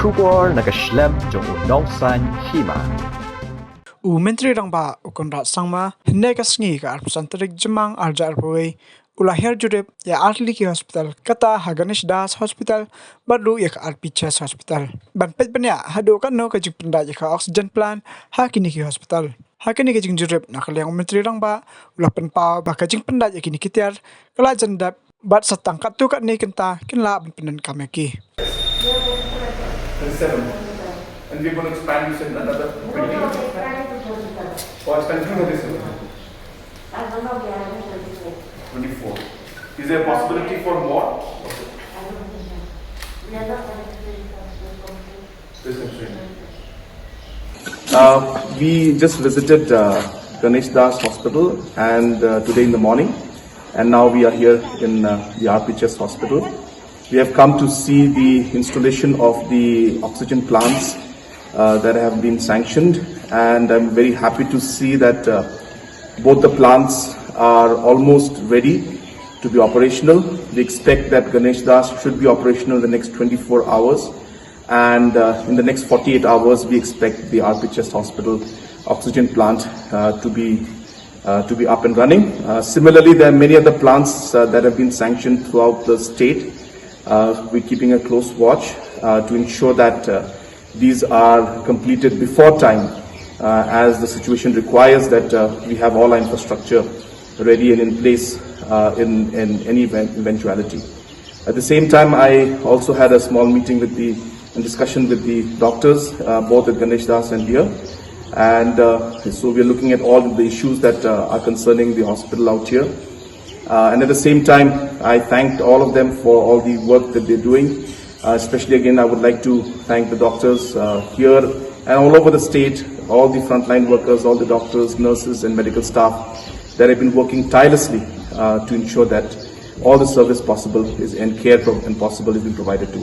Shubor nakaslem jong unongsan hima. Menteri Rangba Ukonrat Sangma Negasngi ka Arpusantarik Jemang Arja Arpaway Ulahir Jurip ya Arliki Hospital kata Haganish Das Hospital baru ya ka Arpichas Hospital banpet banya hadu kan no kajing penda ya ka oxygen plant Hakiniki Hospital Hakini kajing Jurip nakaliang Menteri Rangba ulah penpau ba kajing penda ya kini kitiar kala jandap bat satangkat tu kat ni kenta kinla penan kameki 37. And we're going to expand this in another 20. Or expand to 37. 24. Is there a possibility for more? We just visited Ganesh Das Hospital and today in the morning, and now we are here in the RPHS Hospital. We have come to see the installation of the oxygen plants that have been sanctioned, and I'm very happy to see that both the plants are almost ready to be operational. We expect that Ganesh Das should be operational in the next 24 hours, and in the next 48 hours we expect the RPHS Hospital oxygen plant to be up and running. Similarly, there are many other plants that have been sanctioned throughout the state. We're keeping a close watch to ensure that these are completed before time, as the situation requires that we have all our infrastructure ready and in place in any eventuality. At the same time, I also had a small meeting and discussion with the doctors, both at Ganesh Das and here. And so we're looking at all the issues that are concerning the hospital out here. And at the same time, I thanked all of them for all the work that they're doing. Especially again, I would like to thank the doctors here and all over the state, all the frontline workers, all the doctors, nurses and medical staff that have been working tirelessly to ensure that all the service possible is and care and possible is being provided to us.